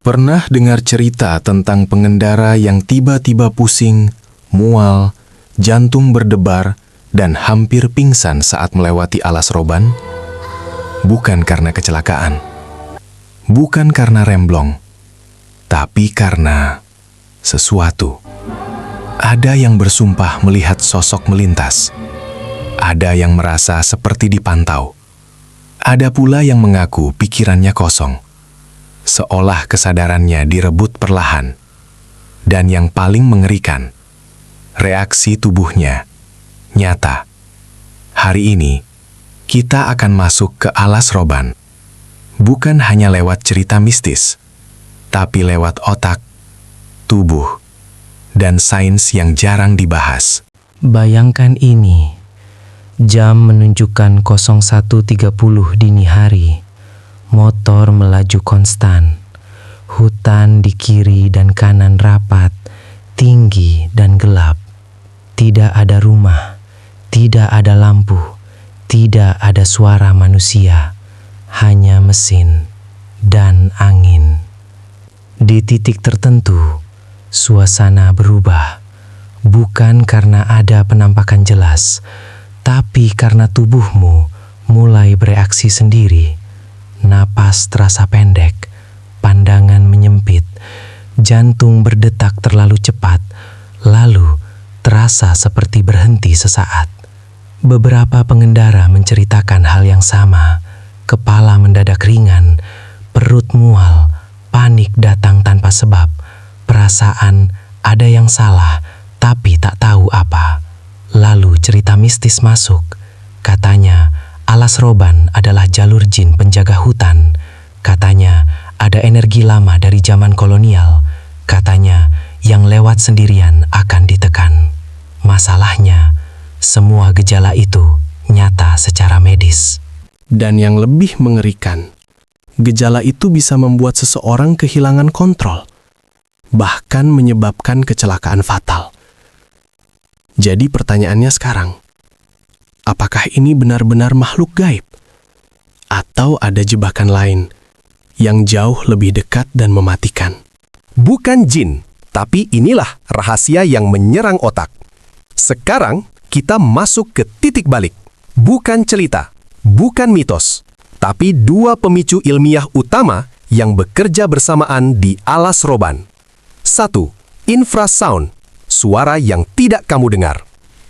Pernah dengar cerita tentang pengendara yang tiba-tiba pusing, mual, jantung berdebar, dan hampir pingsan saat melewati alas roban? Bukan karena kecelakaan, bukan karena remblong, tapi karena sesuatu. Ada yang bersumpah melihat sosok melintas, ada yang merasa seperti dipantau, ada pula yang mengaku pikirannya kosong, seolah kesadarannya direbut perlahan. Dan yang paling mengerikan, reaksi tubuhnya nyata. Hari ini, kita akan masuk ke alas roban. Bukan hanya lewat cerita mistis, tapi lewat otak, tubuh, dan sains yang jarang dibahas. Bayangkan ini, jam menunjukkan 01.30 dini hari. Motor melaju konstan, hutan di kiri dan kanan rapat, tinggi dan gelap. Tidak ada rumah, tidak ada lampu, tidak ada suara manusia, hanya mesin dan angin. Di titik tertentu, suasana berubah, bukan karena ada penampakan jelas, tapi karena tubuhmu mulai bereaksi sendiri. Napas terasa pendek, pandangan menyempit, jantung berdetak terlalu cepat, lalu terasa seperti berhenti sesaat. Beberapa pengendara menceritakan hal yang sama. Kepala mendadak ringan, perut mual, panik datang tanpa sebab. Perasaan ada yang salah, tapi tak tahu apa. Lalu cerita mistis masuk. Katanya, alas roban adalah jalur jin penjaga hutan. Katanya, ada energi lama dari zaman kolonial. Katanya, yang lewat sendirian akan ditekan. Masalahnya, semua gejala itu nyata secara medis. Dan yang lebih mengerikan, gejala itu bisa membuat seseorang kehilangan kontrol, bahkan menyebabkan kecelakaan fatal. Jadi pertanyaannya sekarang, apakah ini benar-benar makhluk gaib? Atau ada jebakan lain yang jauh lebih dekat dan mematikan? Bukan jin, tapi inilah rahasia yang menyerang otak. Sekarang kita masuk ke titik balik. Bukan cerita, bukan mitos, tapi dua pemicu ilmiah utama yang bekerja bersamaan di alas roban. 1. Infrasound, suara yang tidak kamu dengar.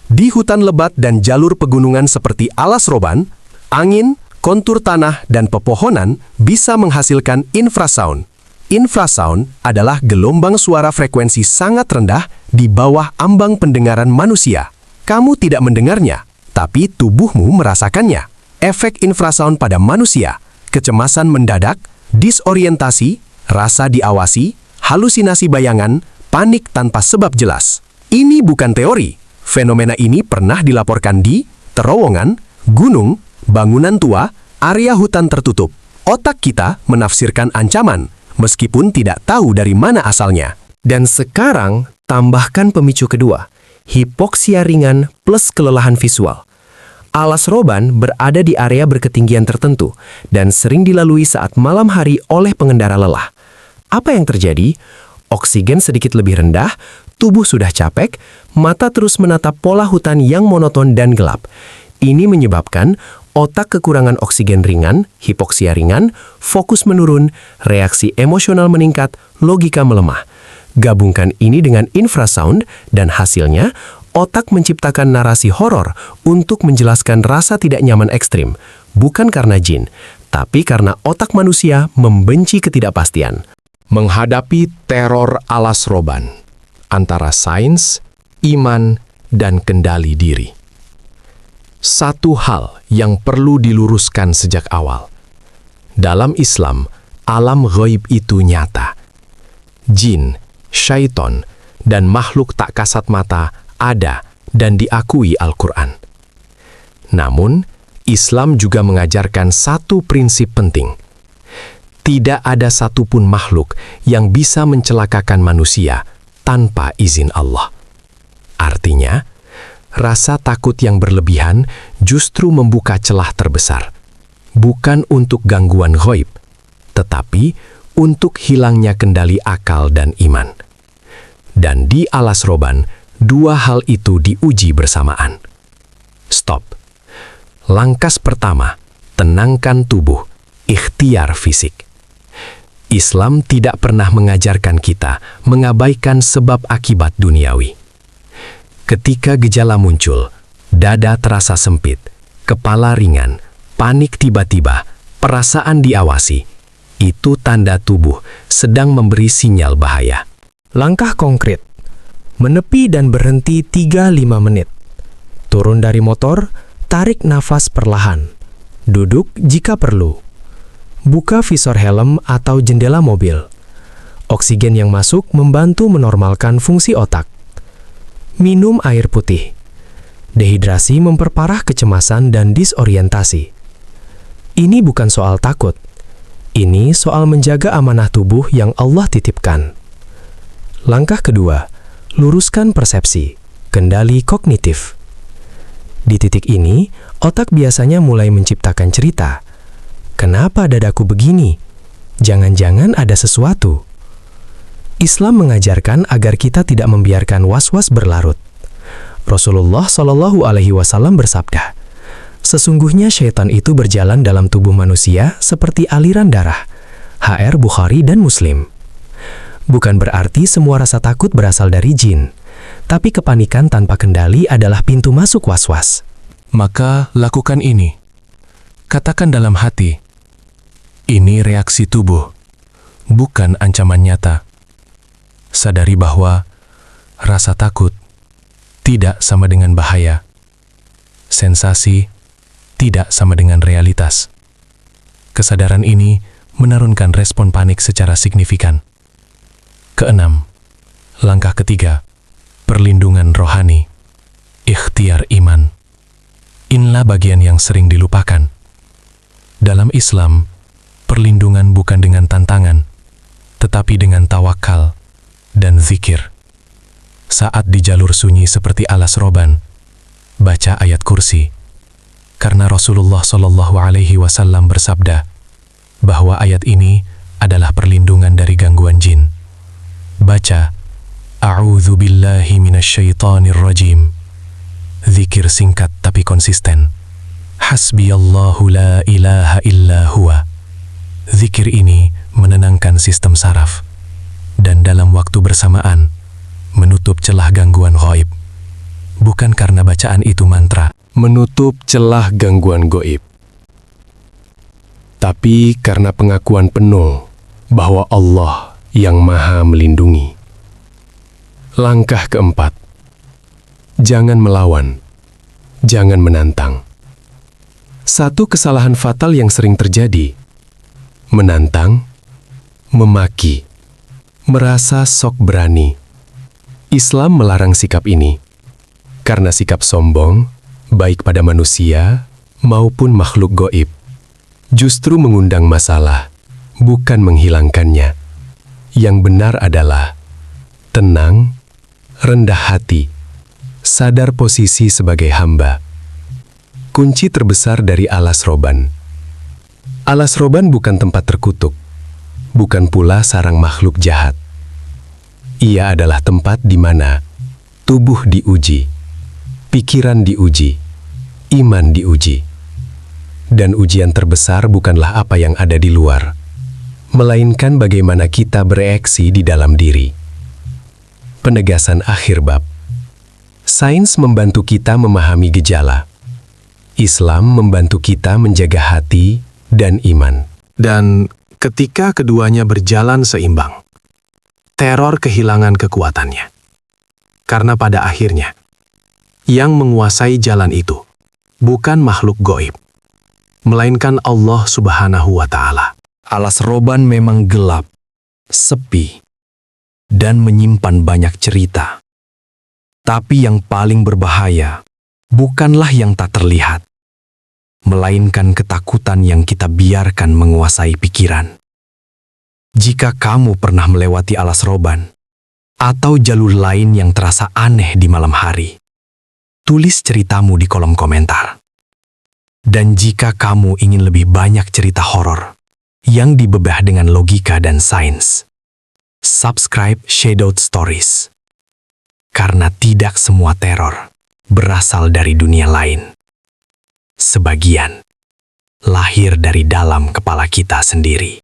Di hutan lebat dan jalur pegunungan seperti alas roban, angin, kontur tanah, dan pepohonan bisa menghasilkan infrasound. Infrasound adalah gelombang suara frekuensi sangat rendah di bawah ambang pendengaran manusia. Kamu tidak mendengarnya, tapi tubuhmu merasakannya. Efek infrasound pada manusia, kecemasan mendadak, disorientasi, rasa diawasi, halusinasi bayangan, panik tanpa sebab jelas. Ini bukan teori. Fenomena ini pernah dilaporkan di terowongan, gunung, bangunan tua, area hutan tertutup. Otak kita menafsirkan ancaman, meskipun tidak tahu dari mana asalnya. Dan sekarang, tambahkan pemicu kedua, hipoksia ringan plus kelelahan visual. Alas roban berada di area berketinggian tertentu dan sering dilalui saat malam hari oleh pengendara lelah. Apa yang terjadi? Oksigen sedikit lebih rendah, tubuh sudah capek, mata terus menatap pola hutan yang monoton dan gelap. Ini menyebabkan otak kekurangan oksigen ringan, hipoksia ringan, fokus menurun, reaksi emosional meningkat, logika melemah. Gabungkan ini dengan infrasound dan hasilnya, otak menciptakan narasi horor untuk menjelaskan rasa tidak nyaman ekstrim, bukan karena jin, tapi karena otak manusia membenci ketidakpastian. Menghadapi teror alas roban antara sains, iman, dan kendali diri. Satu hal yang perlu diluruskan sejak awal. Dalam Islam, alam ghaib itu nyata. Jin, syaiton, dan makhluk tak kasat mata ada dan diakui Al-Quran. Namun, Islam juga mengajarkan satu prinsip penting. Tidak ada satupun makhluk yang bisa mencelakakan manusia tanpa izin Allah. Artinya, rasa takut yang berlebihan justru membuka celah terbesar. Bukan untuk gangguan ghaib, tetapi untuk hilangnya kendali akal dan iman. Dan di alas roban, dua hal itu diuji bersamaan. Stop. Langkah pertama, tenangkan tubuh, ikhtiar fisik. Islam tidak pernah mengajarkan kita mengabaikan sebab akibat duniawi. Ketika gejala muncul, dada terasa sempit, kepala ringan, panik tiba-tiba, perasaan diawasi, itu tanda tubuh sedang memberi sinyal bahaya. Langkah konkret. Menepi dan berhenti 3-5 menit. Turun dari motor, tarik nafas perlahan. Duduk jika perlu. Buka visor helm atau jendela mobil. Oksigen yang masuk membantu menormalkan fungsi otak. Minum air putih. Dehidrasi memperparah kecemasan dan disorientasi. Ini bukan soal takut. Ini soal menjaga amanah tubuh yang Allah titipkan. Langkah kedua, luruskan persepsi, kendali kognitif. Di titik ini, otak biasanya mulai menciptakan cerita. Kenapa dadaku begini? Jangan-jangan ada sesuatu. Islam mengajarkan agar kita tidak membiarkan was-was berlarut. Rasulullah Shallallahu Alaihi Wasallam bersabda, "Sesungguhnya syaitan itu berjalan dalam tubuh manusia seperti aliran darah." HR Bukhari dan Muslim. Bukan berarti semua rasa takut berasal dari jin, tapi kepanikan tanpa kendali adalah pintu masuk was-was. Maka lakukan ini. Katakan dalam hati, ini reaksi tubuh, bukan ancaman nyata. Sadari bahwa rasa takut tidak sama dengan bahaya. Sensasi tidak sama dengan realitas. Kesadaran ini menurunkan respon panik secara signifikan. Keenam, langkah ketiga, perlindungan rohani, ikhtiar iman. Inilah bagian yang sering dilupakan. Dalam Islam, perlindungan bukan dengan tantangan, tetapi dengan tawakal dan zikir. Saat di jalur sunyi seperti alas roban, baca ayat kursi. Karena Rasulullah Shallallahu Alaihi Wasallam bersabda bahwa ayat ini adalah perlindungan dari gangguan jin. Baca, A'udzu billahi minasyaitonir rajim. Zikir singkat tapi konsisten. Hasbiyallahu la ilaha illa huwa. Zikir ini menenangkan sistem saraf dan dalam waktu bersamaan menutup celah gangguan ghaib. Bukan karena bacaan itu mantra, Menutup celah gangguan goib. Tapi karena pengakuan penuh bahwa Allah yang Maha melindungi. Langkah keempat. Jangan melawan. Jangan menantang. Satu kesalahan fatal yang sering terjadi. Menantang, memaki, merasa sok berani. Islam melarang sikap ini. Karena sikap sombong, baik pada manusia maupun makhluk goib, justru mengundang masalah, bukan menghilangkannya. Yang benar adalah tenang, rendah hati, sadar posisi sebagai hamba. Kunci terbesar dari alas roban. Alas roban bukan tempat terkutuk, bukan pula sarang makhluk jahat. Ia adalah tempat di mana tubuh diuji, pikiran diuji, iman diuji. Dan ujian terbesar bukanlah apa yang ada di luar, melainkan bagaimana kita bereaksi di dalam diri. Penegasan akhir bab. Sains membantu kita memahami gejala. Islam membantu kita menjaga hati dan iman. Dan ketika keduanya berjalan seimbang, teror kehilangan kekuatannya. Karena pada akhirnya, yang menguasai jalan itu bukan makhluk goib, melainkan Allah Subhanahu wa Ta'ala. Alas roban memang gelap, sepi, dan menyimpan banyak cerita. Tapi yang paling berbahaya bukanlah yang tak terlihat, melainkan ketakutan yang kita biarkan menguasai pikiran. Jika kamu pernah melewati alas roban, atau jalur lain yang terasa aneh di malam hari, tulis ceritamu di kolom komentar. Dan jika kamu ingin lebih banyak cerita horor, yang dibebah dengan logika dan sains. Subscribe Shadowed Stories. Karena tidak semua teror berasal dari dunia lain. Sebagian lahir dari dalam kepala kita sendiri.